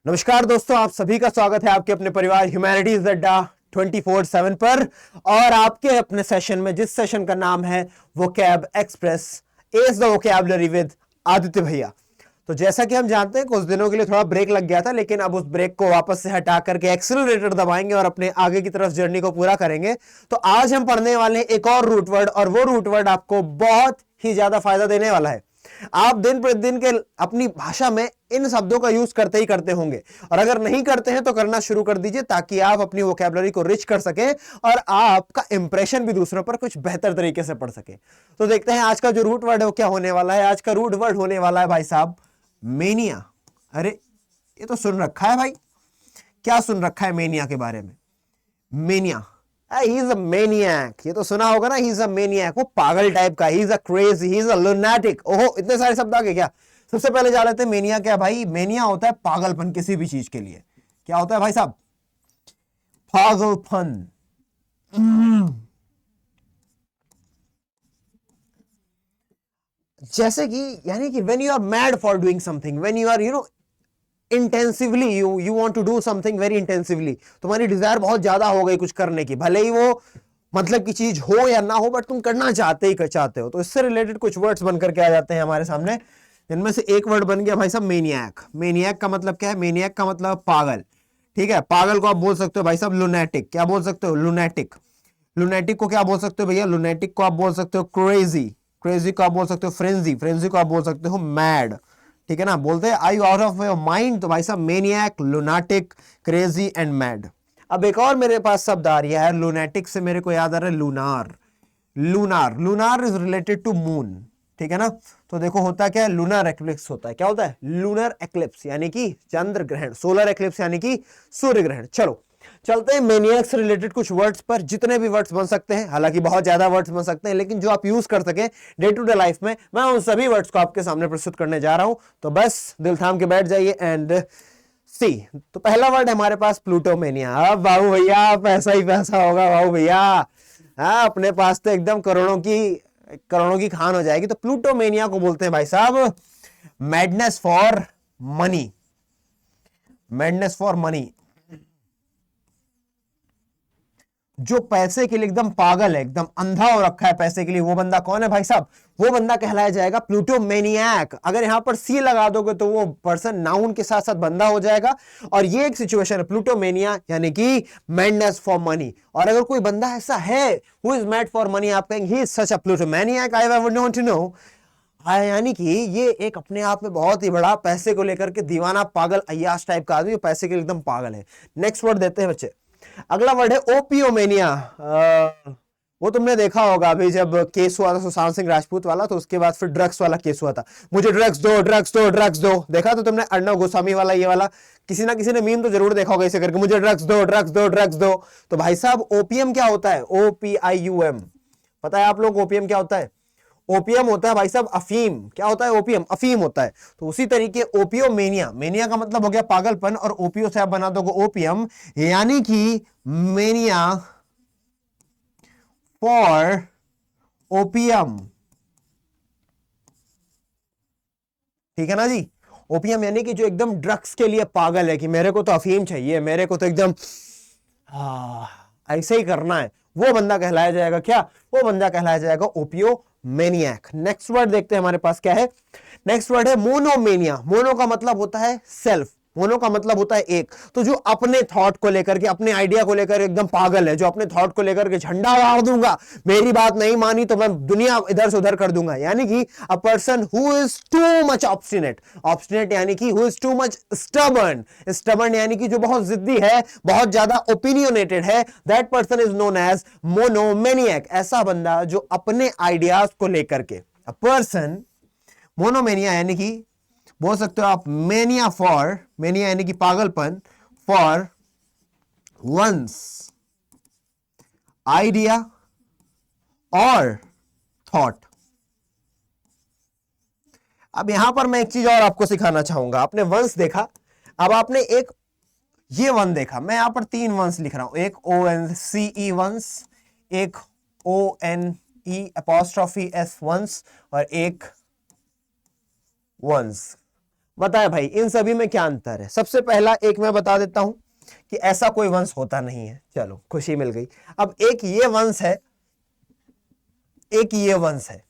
नमस्कार दोस्तों, आप सभी का स्वागत है आपके अपने परिवार ह्यूमैनिटीज अड्डा 24/7 पर और आपके अपने सेशन में, जिस सेशन का नाम है vocab express as the vocabulary with Aditya भैया। तो जैसा कि हम जानते हैं, कुछ दिनों के लिए थोड़ा ब्रेक लग गया था, लेकिन अब उस ब्रेक को वापस से हटा करके एक्सेलरेटर दबाएंगे और अपने आगे की तरफ जर्नी को पूरा करेंगे। तो आज हम पढ़ने वाले हैं एक और रूट वर्ड, और वो रूट वर्ड आपको बहुत ही ज्यादा फायदा देने वाला है। आप दिन प्रतिदिन के अपनी भाषा में इन शब्दों का यूज करते ही करते होंगे, और अगर नहीं करते हैं तो करना शुरू कर दीजिए, ताकि आप अपनी वोकैबुलरी को रिच कर सकें और आपका इंप्रेशन भी दूसरों पर कुछ बेहतर तरीके से पड़ सके। तो देखते हैं आज का जो रूट वर्ड है वो क्या होने वाला है। आज का रूट वर्ड होने वाला है भाई साहब मेनिया। अरे ये तो सुन रखा है भाई, क्या सुन रखा है मेनिया के बारे में? Mania, he is a maniac, ये तो सुना होगा ना, ही इज अ मेनियक, वो पागल टाइप का, he is a crazy, he is a lunatic. ओहो, इतने सारे शब्द आ गए क्या? सबसे पहले जान लेते हैं मेनिया क्या भाई। मेनिया होता है पागलपन किसी भी चीज के लिए। क्या होता है भाई साहब? पागलपन। जैसे कि यानी कि when you are mad for doing something, when you are intensively you want to do something very intensively, तुम्हारी डिजायर बहुत ज्यादा हो गई कुछ करने की, भले ही वो मतलब की चीज हो या ना हो, बट तुम करना चाहते हो। तो इससे रिलेटेड कुछ वर्ड्स बनकर के आ जाते हैं हमारे सामने, जिनमें से एक वर्ड बन गया भाई साहब मेनियक। मेनियक का मतलब क्या है? मेनियक का मतलब पागल। ठीक है, पागल को आप बोल सकते हो भाई साहब लुनैटिक। क्या बोल सकते हो? लुनैटिक। लुनैटिक को क्या बोल सकते हो भैया? लुनैटिक को आप बोल सकते हो क्रेजी। क्रेजी को आप बोल सकते हो फ्रेंजी। फ्रेंजी को आप बोल सकते हो मैड। ठीक है ना, बोलते हैं आई आउट ऑफ योर माइंड, तो भाई साहब maniac, lunatic, crazy and mad. अब एक और मेरे पास शब्द आ रहा है, लुनाटिक से मेरे को याद आ रहा है lunar. Lunar, lunar is related to moon. ठीक है ना, तो देखो होता क्या है, लूनर एक्लिप्स होता है। क्या होता है? लूनर एक्लिप्स यानी कि चंद्र ग्रहण, सोलर एक्लिप्स यानी कि सूर्य ग्रहण। चलो चलते हैं मेनियक से रिलेटेड कुछ वर्ड्स पर। जितने भी वर्ड्स बन सकते हैं, हालांकि बहुत ज्यादा वर्ड्स बन सकते हैं, लेकिन जो आप यूज कर सके डे टू डे लाइफ में, मैं उन सभी वर्ड्स को आपके सामने प्रस्तुत करने जा रहा हूं। तो बस दिल थाम के बैठ जाइए एंड सी। तो पहला वर्ड है हमारे पास प्लूटोमेनिया। अब बाबू भैया पैसा ही पैसा होगा बाबू भैया। हाँ, अपने पास तो एकदम करोड़ों की खान हो जाएगी। तो प्लूटोमेनिया को बोलते हैं भाई साहब madness for money. Madness for money, जो पैसे के लिए एकदम पागल है, एकदम अंधा हो रखा है पैसे के लिए, वो बंदा कौन है भाई साहब? वो बंदा कहलाया जाएगा प्लूटोमेनियक। अगर यहां पर सी लगा दोगे तो वो पर्सन नाउन के साथ साथ बंदा हो जाएगा, और ये एक सिचुएशन है प्लूटोमेनिया यानी कि मैडनेस फॉर मनी। और अगर कोई बंदा ऐसा है who is mad for money, आप कहेंगे he is such a plutomaniac, I would want to know. यानी कि ये एक अपने आप में बहुत ही बड़ा पैसे को लेकर के दीवाना, पागल, अय्याश टाइप का आदमी, पैसे के लिए एकदम पागल है। नेक्स्ट वर्ड देते हैं बच्चे। अगला वर्ड है ओपियोमेनिया। वो तुमने देखा होगा, अभी जब केस हुआ था सुशांत सिंह राजपूत वाला, तो उसके बाद फिर ड्रग्स वाला केस हुआ था। मुझे ड्रग्स दो, ड्रग्स दो, ड्रग्स दो। देखा तो तुमने अर्णव गोस्वामी वाला, ये वाला किसी ना किसी ने मीम तो जरूर देखा होगा, इसे करके मुझे ड्रग्स दो, ड्रग्स दो, ड्रग्स दो। तो भाई साहब ओपीएम क्या होता है? OPIUM। पता है आप लोग ओपीएम क्या होता है? ओपियम होता है भाई साहब अफीम। क्या होता है? ओपियम, अफीम होता है। तो उसी तरीके ओपियोमेनिया, मेनिया का मतलब हो गया पागलपन, और ओपियो से आप बना दोगे ओपियम, यानी कि मेनिया फॉर ओपियम। ठीक है ना जी? ओपियम यानी कि जो एकदम ड्रग्स के लिए पागल है, कि मेरे को तो अफीम चाहिए, मेरे को तो एकदम ऐसे ही करना है, वो बंदा कहलाया जाएगा क्या? वो बंदा कहलाया जाएगा ओपियो मेनियक। नेक्स्ट वर्ड देखते हैं हमारे पास क्या है। नेक्स्ट वर्ड है मोनोमेनिया। मोनो का मतलब होता है सेल्फ, मोनो का मतलब होता है एक। तो जो अपने थॉट को लेकर के, अपने आइडिया को लेकर एकदम पागल है, जो अपने थॉट को लेकर के झंडा गाड़ दूंगा, मेरी बात नहीं मानी तो मैं दुनिया इधर से उधर कर दूंगा, यानी कि a person who is too much obstinate. Obstinate यानी कि who is too much stubborn. Stubborn यानी कि जो बहुत जिद्दी है, बहुत ज्यादा ओपिनियनेटेड है, that person is known as monomaniac. ऐसा बंदा जो अपने आइडियाज को लेकर के, अ पर्सन, मोनोमेनिया यानी कि बोल सकते हो आप मेनिया फॉर, मेनिया यानी कि पागलपन, फॉर वंस आइडिया और थॉट। अब यहां पर मैं एक चीज और आपको सिखाना चाहूंगा। आपने वंस देखा, अब आपने एक ये वन देखा, मैं यहां पर 3 वंस लिख रहा हूं, एक ONCE वंस, एक ONE apostrophe S वंस, और एक वंस। बताए भाई इन सभी में क्या अंतर है। सबसे पहला एक मैं बता देता हूं कि ऐसा कोई वंश होता नहीं है, चलो खुशी मिल गई। अब एक ये वंश है, एक ये वंश है,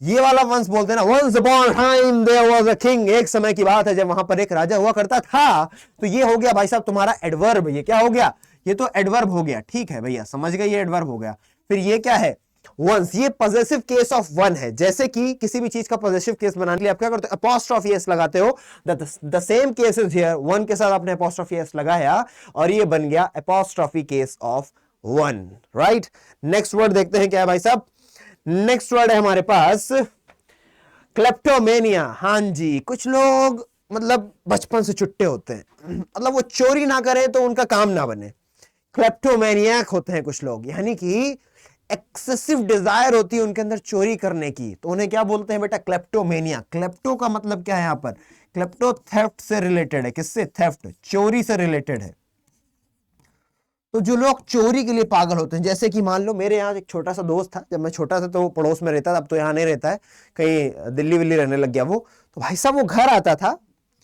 ये वाला वंश बोलते हैं ना, once upon time there was a king, एक समय की बात है जब वहां पर एक राजा हुआ करता था। तो ये हो गया भाई साहब तुम्हारा एडवर्ब, ये क्या हो गया, ये तो एडवर्ब हो गया, ठीक है भैया समझ गए, ये एडवर्ब हो गया। फिर ये क्या है, वंस, ये पॉजेसिव केस ऑफ वन है। जैसे कि किसी भी चीज का पॉजेसिव केस बनाने के लिए आप क्या करते हो, अपॉस्ट्रोफी एस लगाते हो, the same case is here, one के साथ आपने अपॉस्ट्रोफी एस लगाया और ये बन गया apostrophe case of one, right. Next word देखते हैं क्या है भाई साहब, नेक्स्ट वर्ड है हमारे पास क्लेप्टोमेनिया। हाँ जी, कुछ लोग मतलब बचपन से चुट्टे होते हैं, मतलब वो चोरी ना करें तो उनका काम ना बने, क्लेप्टोमेनियक होते हैं कुछ लोग, यानी कि एक्सेसिव डिजायर होती है उनके अंदर चोरी करने की, तो उन्हें क्या बोलते हैं बेटा, क्लेप्टोमेनिया। क्लेप्टो का मतलब क्या है यहां पर, क्लेप्टो थेफ्ट से रिलेटेड है, किससे, थेफ्ट, चोरी से रिलेटेड है। तो जो लोग चोरी के लिए पागल होते हैं, जैसे कि मान लो मेरे यहाँ एक छोटा सा दोस्त था, जब मैं छोटा था तो वो पड़ोस में रहता था, अब तो यहाँ नहीं रहता है, कहीं दिल्ली विल्ली रहने लग गया वो। तो भाई साहब वो घर आता था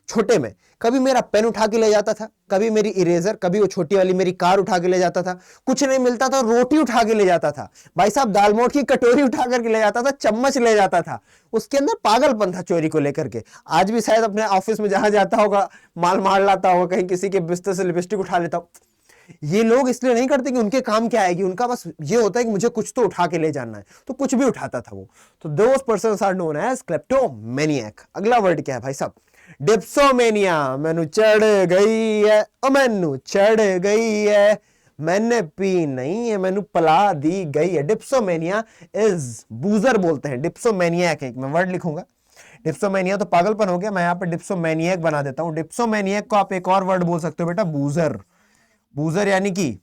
छोटे में, कभी मेरा पेन उठा के ले जाता था, कभी मेरी इरेजर, कभी वो छोटी वाली मेरी कार उठा के ले जाता था, कुछ नहीं मिलता था रोटी उठा के ले जाता था, भाई साहब दाल मोठ की कटोरी उठा करके ले जाता था, चम्मच ले जाता था, उसके अंदर पागलपन था चोरी को लेकर के। आज भी शायद अपने ऑफिस में जहां जाता होगा माल मार लाता होगा, कहीं किसी के बिस्तर से लिपस्टिक उठा लेता। ये लोग इसलिए नहीं करते कि उनके काम क्या आएगी, उनका बस ये होता है कि मुझे कुछ तो उठा के ले जाना है, तो कुछ भी उठाता था वो। तो दोस पर्सन्स आर नोन एज क्लेप्टोमेनियक। अगला वर्ड क्या है भाई साहब, डिप्सोमेनिया। मैनू चढ़ गई है, ओ मैनू चढ़ गई है, मैंने पी नहीं है, मैनू पिला दी गई है। डिप्सोमेनिया इज, बूजर बोलते हैं, डिप्सोमेनियक है, मैं वर्ड लिखूंगा। डिप्सोमेनिया तो पागलपन हो गया, मैं यहाँ पे डिप्सोमेनियक बना देता हूं। डिप्सोमेनियक को आप एक और वर्ड बोल सकते हो बेटा, बूजर। बूजर यानी कि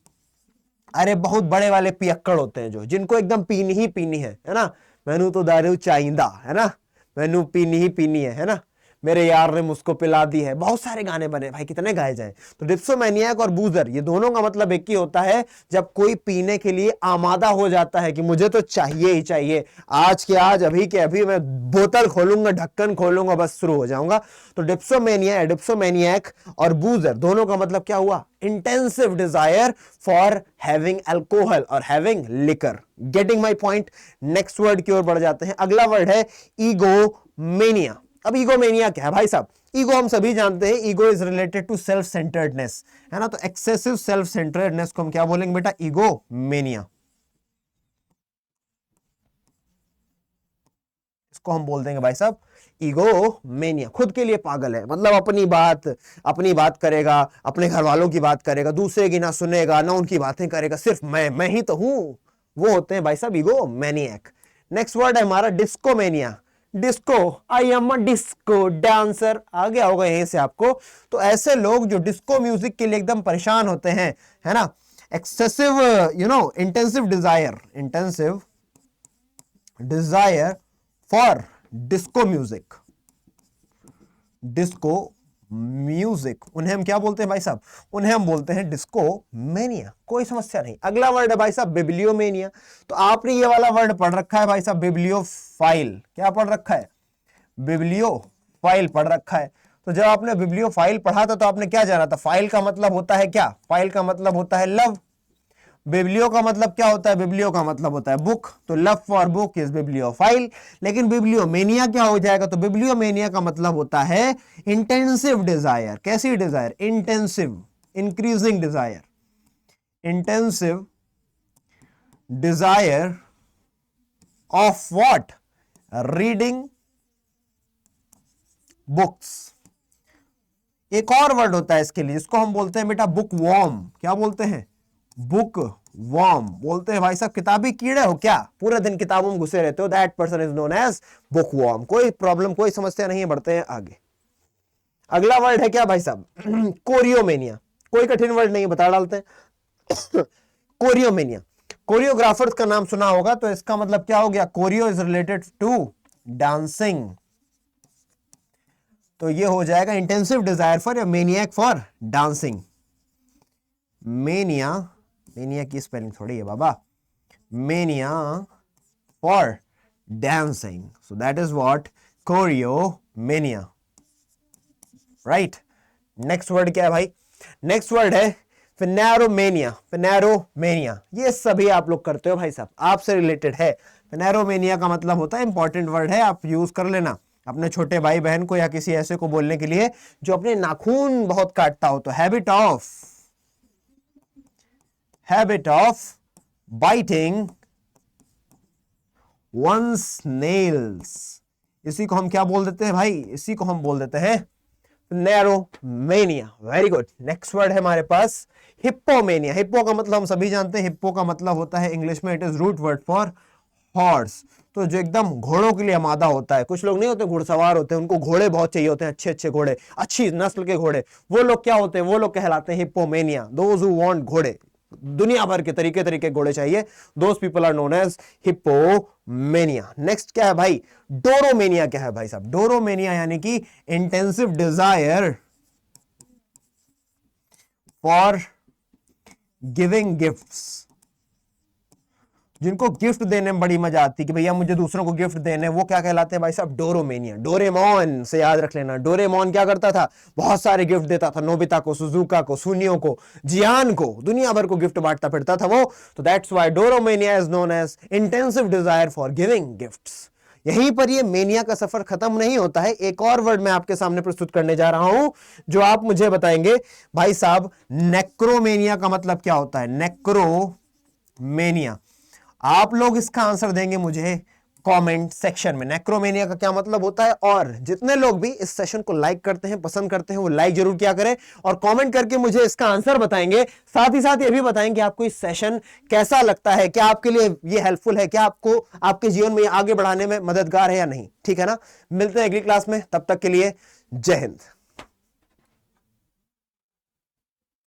अरे बहुत बड़े वाले पियक्कड़ होते हैं जो, जिनको एकदम पीनी ही पीनी है ना, मैनू तो दारू चाहिदा है ना, मैनू पीनी ही पीनी है ना, मेरे यार ने मुझको पिला दी है। बहुत सारे गाने बने भाई, कितने गाए जाए। तो डिप्सोमैनियाक और बूजर, ये दोनों का मतलब एक ही होता है, जब कोई पीने के लिए आमादा हो जाता है कि मुझे तो चाहिए ही चाहिए, आज के आज, अभी के अभी मैं बोतल खोलूंगा, ढक्कन खोलूंगा, बस शुरू हो जाऊंगा। तो डिप्सोमैनियक और बूजर दोनों का मतलब क्या हुआ, intensive desire for having alcohol और having liquor. Getting my point. Next word की ओर बढ़ जाते हैं, अगला वर्ड है ईगोमेनिया। अब ईगोमेनिया क्या है भाई साहब, ईगो हम सभी जानते हैं, ego is related to self centredness, है ना। तो एक्सेसिव सेल्फ सेंटर्डनेस को हम क्या बोलेंगे बेटा, ईगोमेनिया। इसको हम बोल देंगे भाई साहब ईगोमेनिया। खुद के लिए पागल है, मतलब अपनी बात करेगा, अपने घर वालों की बात करेगा, दूसरे की ना सुनेगा, ना उनकी बातें करेगा, सिर्फ मैं ही तो हूं, वो होते हैं भाई साहब ईगोमेनियक। नेक्स्ट वर्ड है हमारा discomania. Disco, I am a disco dancer, आ गया होगा यहीं से आपको। तो ऐसे लोग जो डिस्को म्यूजिक के लिए एकदम परेशान होते हैं, है ना, excessive intensive desire for disco music, उन्हें हम क्या बोलते हैं भाई साहब, उन्हें हम बोलते हैं डिस्को मेनिया। कोई समस्या नहीं। अगला वर्ड है भाई साहब बिब्लियोमेनिया। तो आपने ये वाला वर्ड पढ़ रखा है भाई साहब, बिब्लियोफाइल। क्या पढ़ रखा है, बिब्लियोफाइल पढ़ रखा है। तो जब आपने बिब्लियोफाइल पढ़ा था तो आपने क्या जाना था, फाइल का मतलब होता है क्या, फाइल का मतलब होता है लव। बिब्लियो का मतलब क्या होता है, बिब्लियो का मतलब होता है बुक, तो love for book is bibliophile. लेकिन बिब्लियोमेनिया क्या हो जाएगा, तो बिब्लियोमेनिया का मतलब होता है इंटेंसिव डिजायर। कैसी desire, intensive, increasing desire, intensive desire of what, reading books. एक और वर्ड होता है इसके लिए, इसको हम बोलते हैं बेटा बुक वॉर्म। क्या बोलते हैं, बुक वॉर्म बोलते हैं भाई साहब। किताबी कीड़े हो क्या, पूरे दिन किताबों में घुसे रहते हो, that person is known as bookworm. कोई प्रॉब्लम, कोई समस्या नहीं है, बढ़ते हैं आगे। अगला वर्ड है क्या भाई साहब, कोरियोमेनिया। कोई कठिन वर्ड नहीं, बता डालते हैं। कोरियोमेनिया, कोरियोग्राफर्स का नाम सुना होगा, तो इसका मतलब क्या हो गया, choreo is related to dancing, तो ये हो जाएगा इंटेंसिव डिजायर फॉर या मेनियक फॉर डांसिंग। मेनिया की स्पेलिंग थोड़ी है बाबा, mania for dancing, so that is what choreomania. Right. Next word क्या है भाई? नेक्स्ट वर्ड है फिनेरोमेनिया। फिनेरोमेनिया ये सभी आप लोग करते हो भाई साहब, आपसे रिलेटेड है। फिनेरोमेनिया का मतलब होता है, इंपॉर्टेंट वर्ड है, आप यूज कर लेना अपने छोटे भाई बहन को या किसी ऐसे को बोलने के लिए जो अपने नाखून बहुत काटता हो। तो habit of biting one's nails, इसी को हम क्या बोल देते हैं भाई? इसी को हम बोल देते हैं phaneromania. Very good. Next word है हमारे पास हिप्पोमेनिया। हिप्पो का मतलब हम सभी जानते हैं, हिप्पो का मतलब होता है इंग्लिश में, it is root word for horse. तो जो एकदम घोड़ों के लिए आमादा होता है, कुछ लोग नहीं होते घुड़सवार होते हैं, उनको घोड़े बहुत चाहिए होते हैं, अच्छे अच्छे घोड़े, अच्छी नस्ल के घोड़े, वो लोग क्या होते हैं? वो लोग कहलाते हैं हिप्पोमेनिया। दोज हु वांट घोड़े, दुनिया भर के तरीके घोड़े चाहिए, those people are known as hippomania. Next क्या है भाई? डोरोमेनिया। क्या है भाई साहब? डोरोमेनिया यानी कि intensive desire for giving gifts. जिनको गिफ्ट देने में बड़ी मजा आती है कि भैया मुझे दूसरों को गिफ्ट देने, वो क्या कहलाते हैं भाई साहब? डोरोमेनिया। डोरेमोन से याद रख लेना, डोरेमोन क्या करता था? बहुत सारे गिफ्ट देता था, नोबिता को, सुजुका को, सुनियो को, जियान को, दुनिया भर को गिफ्ट बांटता फिरता था वो। तो that's why doromania is known as intensive desire for giving gifts. यहीं पर ये मेनिया का सफर खत्म नहीं होता है, एक और वर्ड मैं आपके सामने प्रस्तुत करने जा रहा हूं जो आप मुझे बताएंगे भाई साहब नेक्रोमेनिया का मतलब क्या होता है? नेक्रोमेनिया। आप लोग इसका आंसर देंगे मुझे कमेंट सेक्शन में, नेक्रोमेनिया का क्या मतलब होता है। और जितने लोग भी इस सेशन को लाइक करते हैं, पसंद करते हैं, वो लाइक जरूर किया करें और कमेंट करके मुझे इसका आंसर बताएंगे। साथ ही साथ ये भी बताएंगे आपको इस सेशन कैसा लगता है, क्या आपके लिए ये हेल्पफुल है, क्या आपको आपके जीवन में आगे बढ़ाने में मददगार है या नहीं। ठीक है ना? मिलते हैं अगली क्लास में, तब तक के लिए जय हिंद।